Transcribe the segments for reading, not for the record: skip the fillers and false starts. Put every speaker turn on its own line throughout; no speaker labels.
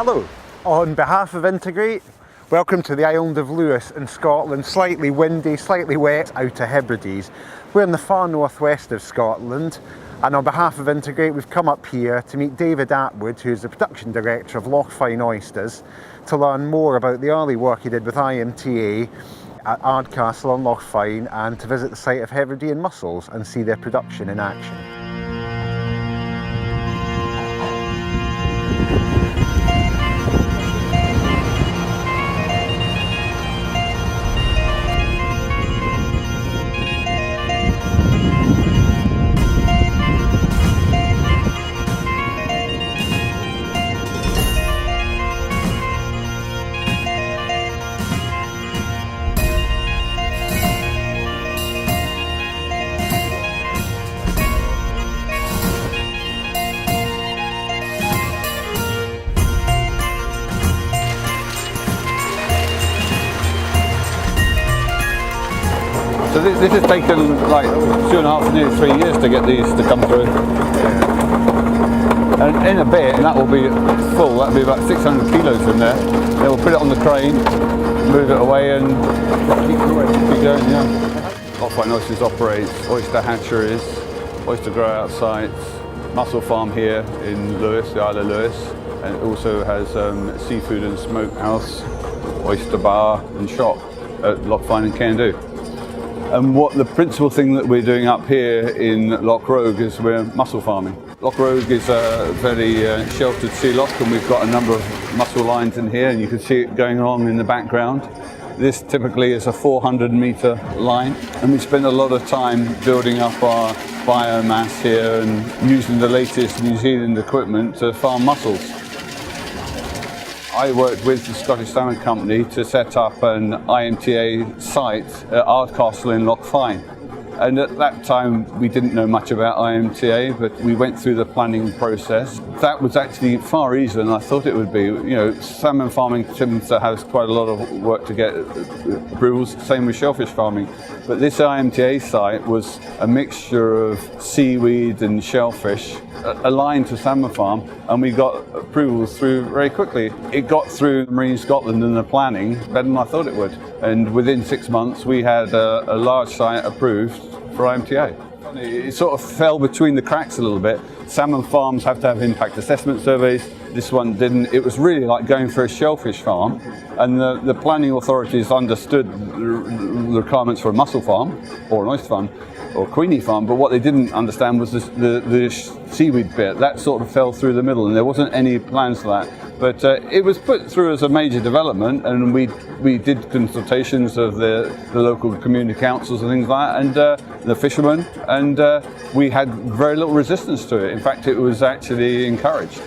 Hello, on behalf of IDREEM, welcome to the island of Lewis in Scotland. Slightly windy, slightly wet out of Hebrides. We're in the far northwest of Scotland, and on behalf of IDREEM we've come up here to meet David Attwood, who's the production director of Loch Fyne Oysters, to learn more about the early work he did with IMTA at Ardcastle on Loch Fyne, and to visit the site of Hebridean mussels and see their production in action.
So this has taken like 2.5, nearly 3 years to get these to come through. And in a bit, and that will be full, that'll be about 600 kilos in there. Then we'll put it on the crane, move it away and keep going, yeah. Loch Fyne Oysters operates oyster hatcheries, oyster grow out sites, mussel farm here in Lewis, the Isle of Lewis, and it also has seafood and smokehouse, oyster bar and shop at Loch Fyne and Candu. And what the principal thing that we're doing up here in Loch Rogue is we're mussel farming. Loch Rogue is a very sheltered sea loch, and we've got a number of mussel lines in here, and you can see it going along in the background. This typically is a 400-metre line, and we spend a lot of time building up our biomass here and using the latest New Zealand equipment to farm mussels. I worked with the Scottish Salmon Company to set up an IMTA site at Ardcastle in Loch Fyne. And at that time we didn't know much about IMTA, but we went through the planning process. That was actually far easier than I thought it would be. You know, salmon farming tends to have quite a lot of work to get approvals, same with shellfish farming. But this IMTA site was a mixture of seaweed and shellfish aligned to salmon farm, and we got approvals through very quickly. It got through Marine Scotland and the planning better than I thought it would. And within 6 months we had a large site approved for IMTA. It sort of fell between the cracks a little bit. Salmon farms have to have impact assessment surveys. This one didn't. It was really like going for a shellfish farm, and the planning authorities understood the requirements for a mussel farm or an oyster farm or queenie farm, but what they didn't understand was the seaweed bit. That sort of fell through the middle, and there wasn't any plans for that. But it was put through as a major development, and we did consultations of the local community councils and things like that, and the fishermen, and we had very little resistance to it. In fact, it was actually encouraged.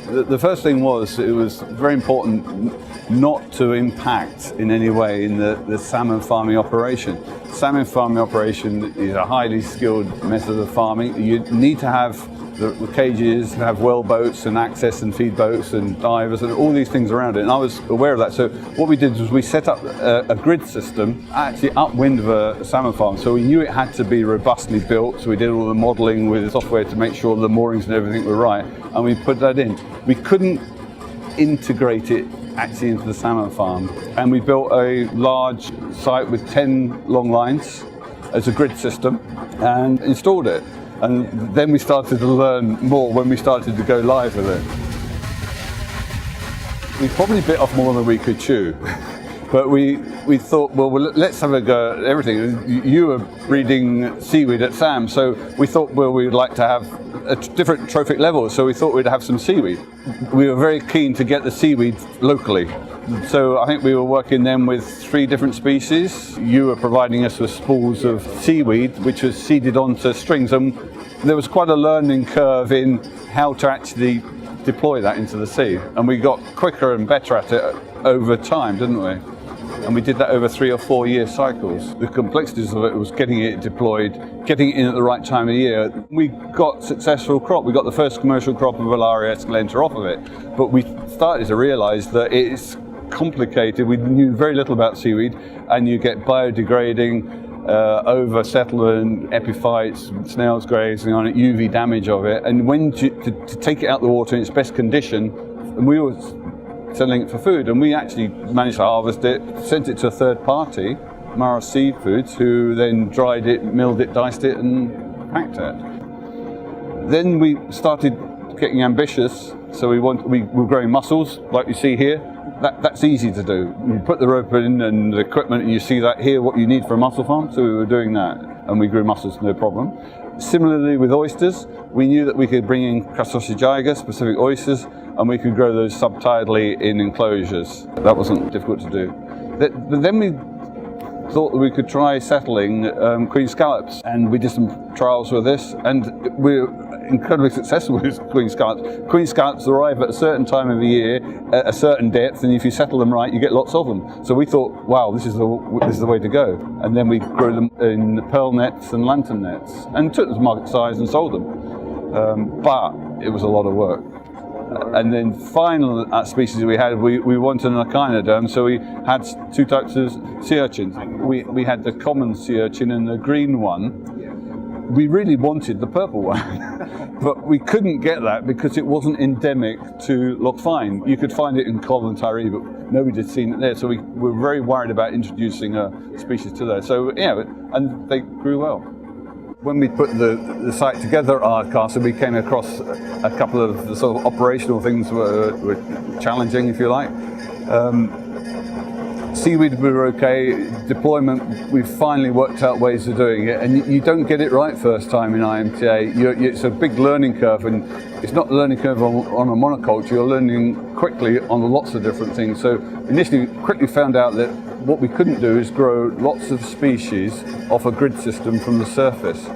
The first thing was, it was very important not to impact in any way in the salmon farming operation. Salmon farming operation is a highly skilled method of farming. You need to have the cages, have well boats and access and feed boats and divers and all these things around it, and I was aware of that. So what we did was we set up a grid system actually upwind of a salmon farm, so we knew it had to be robustly built, so we did all the modelling with software to make sure the moorings and everything were right, and we put that in. We couldn't integrate it actually into the salmon farm, and we built a large site with 10 long lines as a grid system and installed it. And then we started to learn more when we started to go live with it. We probably bit off more than we could chew. But we thought, well, let's have a go at everything. You were breeding seaweed at SAM, so we thought, well, we'd like to have a different trophic level, so we thought we'd have some seaweed. We were very keen to get the seaweed locally. So I think we were working then with 3 different species. You were providing us with spools of seaweed, which was seeded onto strings, and there was quite a learning curve in how to actually deploy that into the sea. And we got quicker and better at it over time, didn't we? And we did that over 3 or 4 year cycles. The complexities of it was getting it deployed, getting it in at the right time of year. We got successful crop. We got the first commercial crop of Alaria escalenta off of it. But we started to realise that it's complicated. We knew very little about seaweed, and you get biodegrading, over settlement, epiphytes, snails grazing on it, UV damage of it, and when to take it out of the water in its best condition, and we always selling it for food. And we actually managed to harvest it, sent it to a third party, Mara Seafoods, who then dried it, milled it, diced it, and packed it. Then we started getting ambitious. So we were growing mussels, like you see here. That's easy to do. You put the rope in and the equipment, and you see that here, what you need for a mussel farm. So we were doing that, and we grew mussels, no problem. Similarly with oysters, we knew that we could bring in Crassosigiga, specific oysters, and we could grow those subtidally in enclosures. That wasn't difficult to do. But then we thought that we could try settling queen scallops, and we did some trials with this, and we're incredibly successful with queen scallops. Queen scallops arrive at a certain time of the year, at a certain depth, and if you settle them right, you get lots of them. So we thought, wow, this is the way to go. And then we grew them in pearl nets and lantern nets, and took them to market size and sold them. But it was a lot of work. And then final species we had, we wanted an echinoderm, so we had two types of sea urchins. We had the common sea urchin and the green one. We really wanted the purple one, but we couldn't get that because it wasn't endemic to Loch Fyne. You could find it in Col-and-Tyree, but nobody had seen it there, so we were very worried about introducing a species to there. So yeah, and they grew well. When we put the site together at Ardcastle, we came across a couple of the sort of operational things were challenging, if you like. Seaweed we were okay. Deployment, we finally worked out ways of doing it, and you don't get it right first time in IMTA. It's a big learning curve, and it's not a learning curve on a monoculture. You're learning quickly on lots of different things. So initially, quickly found out that what we couldn't do is grow lots of species off a grid system from the surface,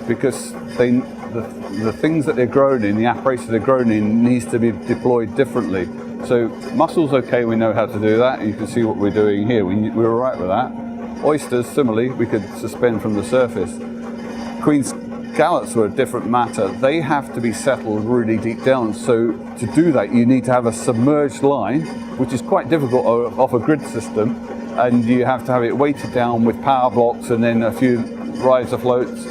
because the things that they're grown in, the apparatus they're grown in, needs to be deployed differently. So mussels, okay, we know how to do that. You can see what we're doing here. We're all right with that. Oysters, similarly, we could suspend from the surface. Queen scallops were a different matter. They have to be settled really deep down. So to do that, you need to have a submerged line, which is quite difficult off a grid system. And you have to have it weighted down with power blocks and then a few riser floats.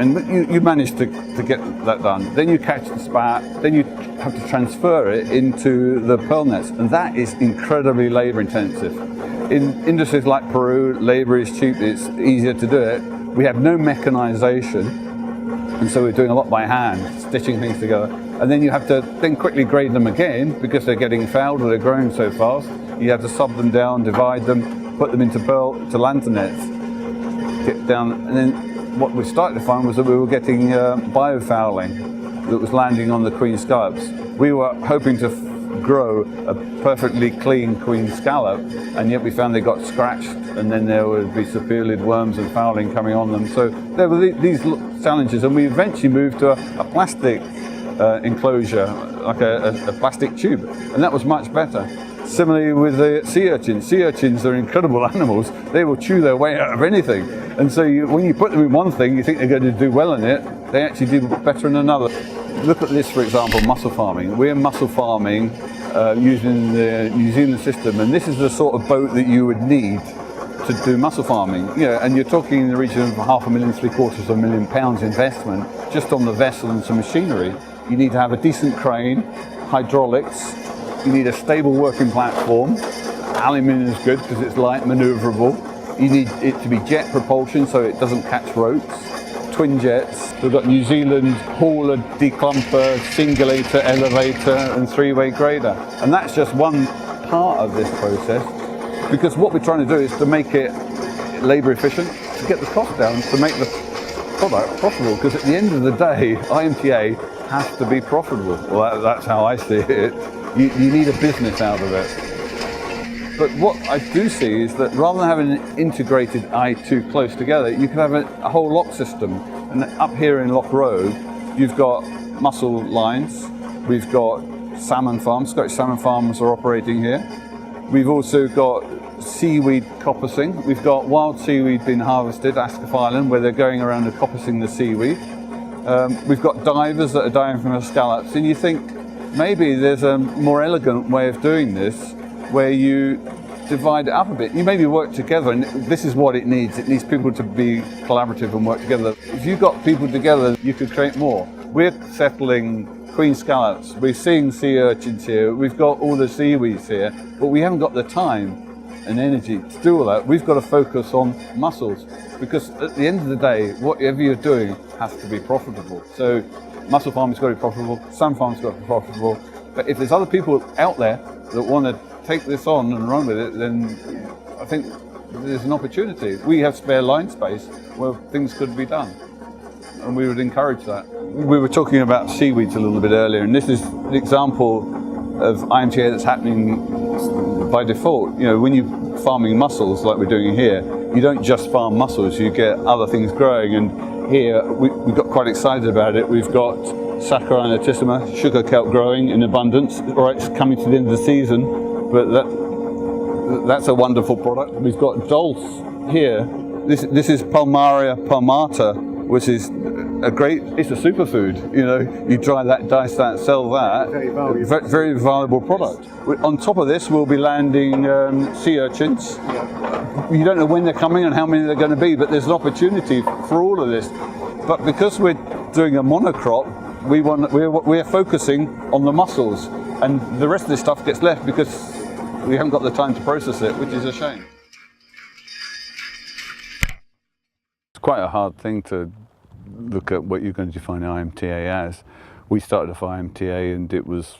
And you manage to get that done. Then you catch the spat, then you have to transfer it into the pearl nets, and that is incredibly labour intensive. In industries like Peru, labour is cheap, it's easier to do it. We have no mechanisation, and so we're doing a lot by hand, stitching things together. And then you have to then quickly grade them again, because they're getting fouled or they're growing so fast. You have to sub them down, divide them, put them into lantern nets, get down, and then what we started to find was that we were getting biofouling that was landing on the queen scallops. We were hoping to grow a perfectly clean queen scallop, and yet we found they got scratched, and then there would be superior worms and fouling coming on them. So there were these challenges, and we eventually moved to a plastic enclosure, like a plastic tube, and that was much better. Similarly with the sea urchins. Sea urchins are incredible animals. They will chew their way out of anything. And so when you put them in one thing, you think they're going to do well in it, they actually do better in another. Look at this, for example, mussel farming. We're mussel farming using the New Zealand system, and this is the sort of boat that you would need to do mussel farming. And you're talking in the region of £500,000, £750,000 investment just on the vessel and some machinery. You need to have a decent crane, hydraulics, you need a stable working platform. Aluminium is good because it's light, manoeuvrable. You need it to be jet propulsion so it doesn't catch ropes. Twin jets. We've got New Zealand hauler, declumper, singulator, elevator, and three-way grader. And that's just one part of this process, because what we're trying to do is to make it labour efficient, to get the cost down, to make the product profitable. Because at the end of the day, IMTA has to be profitable. Well, that's how I see it. You need a business out of it. But what I do see is that rather than having an integrated I2 close together, you can have a whole lock system. And up here in Loch Road, you've got mussel lines, we've got salmon farms, Scottish salmon farms are operating here. We've also got seaweed coppicing. We've got wild seaweed being harvested, Ascot Island, where they're going around and coppicing the seaweed. We've got divers that are diving from the scallops, and you think, maybe there's a more elegant way of doing this where you divide it up a bit. You maybe work together, and this is what it needs. It needs people to be collaborative and work together. If you got people together, you could create more. We're settling queen scallops, we're seeing sea urchins here, we've got all the seaweeds here, but we haven't got the time and energy to do all that. We've got to focus on mussels, because at the end of the day, whatever you're doing has to be profitable. So mussel farming's got to be profitable, salmon farming's got to be profitable, but if there's other people out there that want to take this on and run with it, then I think there's an opportunity. We have spare line space where things could be done, and we would encourage that. We were talking about seaweeds a little bit earlier, and this is an example of IMTA that's happening by default. You know, when you're farming mussels like we're doing here, you don't just farm mussels, you get other things growing, and here we got quite excited about it. We've got Saccharina tissima, sugar kelp growing in abundance. All right, it's coming to the end of the season, but that's a wonderful product. We've got dulse here. This is Palmaria palmata, which is it's a superfood. You know, you dry that, dice that, sell that. Very valuable product. On top of this, we'll be landing sea urchins. You don't know when they're coming and how many they're going to be, but there's an opportunity for all of this. But because we're doing a monocrop, we're focusing on the mussels, and the rest of this stuff gets left because we haven't got the time to process it, which is a shame. It's quite a hard thing to look at what you're going to define IMTA as. We started off IMTA and it was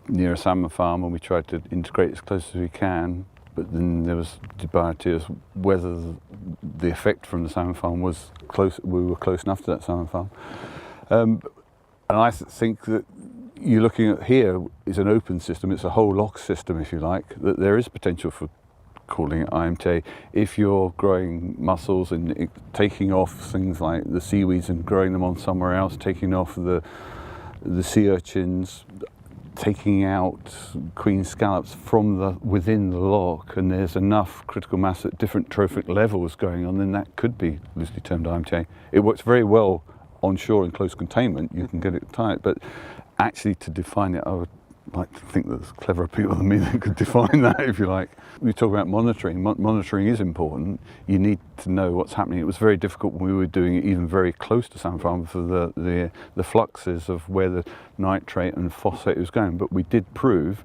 near a salmon farm, and we tried to integrate as close as we can, but then there was debate as whether the effect from the salmon farm was close, we were close enough to that salmon farm. And I think that you're looking at here is an open system, it's a whole loch system if you like, that there is potential for calling it IMTA. If you're growing mussels and taking off things like the seaweeds and growing them on somewhere else, taking off the sea urchins, taking out queen scallops from within the loch, and there's enough critical mass at different trophic levels going on, then that could be loosely termed IMTA. It works very well onshore in close containment, you can get it tight, but actually to define it, I would like to think there's cleverer people than me that could define that, if you like. We talk about monitoring. Monitoring is important. You need to know what's happening. It was very difficult when we were doing it even very close to salmon farm for the fluxes of where the nitrate and phosphate was going. But we did prove,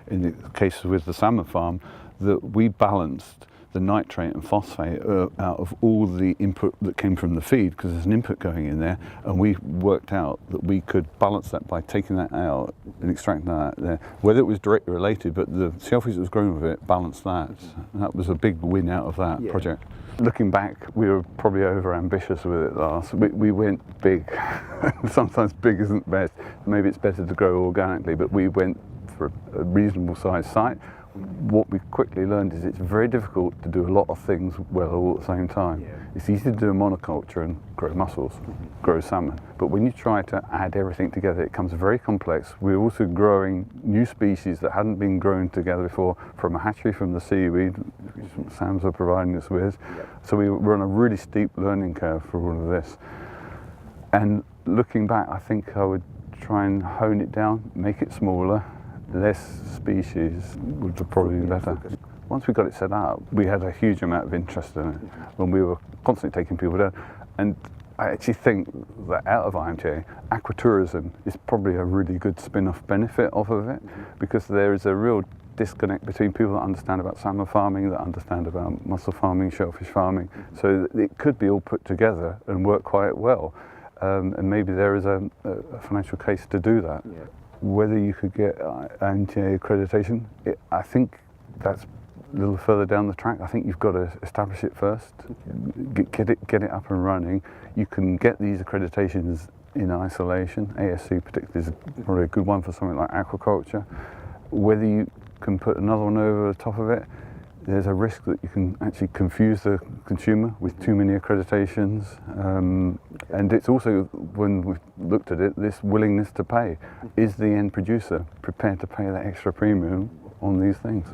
in the case with the salmon farm, that we balanced the nitrate and phosphate out of all the input that came from the feed, because there's an input going in there, and we worked out that we could balance that by taking that out and extracting that out there. Whether it was directly related, but the shellfish that was growing with it balanced that, and that was a big win out of that project. Looking back, we were probably over ambitious with it last. We went big. Sometimes big isn't best. Maybe it's better to grow organically, but we went for a reasonable sized site. What we quickly learned is it's very difficult to do a lot of things well all at the same time. It's easy to do a monoculture and grow mussels, grow salmon, but when you try to add everything together, it becomes very complex. We're also growing new species that hadn't been grown together before from a hatchery from the seaweed, which Sam's are providing us with. So we're on a really steep learning curve for all of this. And looking back, I think I would try and hone it down, make it smaller, less species would probably be better. Once we got it set up, we had a huge amount of interest in it when we were constantly taking people down. And I actually think that out of IMTA, aquatourism is probably a really good spin-off benefit off of it, because there is a real disconnect between people that understand about salmon farming, that understand about mussel farming, shellfish farming. So it could be all put together and work quite well. And maybe there is a financial case to do that. Whether you could get IMTA accreditation, I think that's a little further down the track. I think you've got to establish it first, get it up and running. You can get these accreditations in isolation. ASC particularly is probably a good one for something like aquaculture. Whether you can put another one over the top of it, there's a risk that you can actually confuse the consumer with too many accreditations. And it's also, when we've looked at it, this willingness to pay. Is the end producer prepared to pay that extra premium on these things?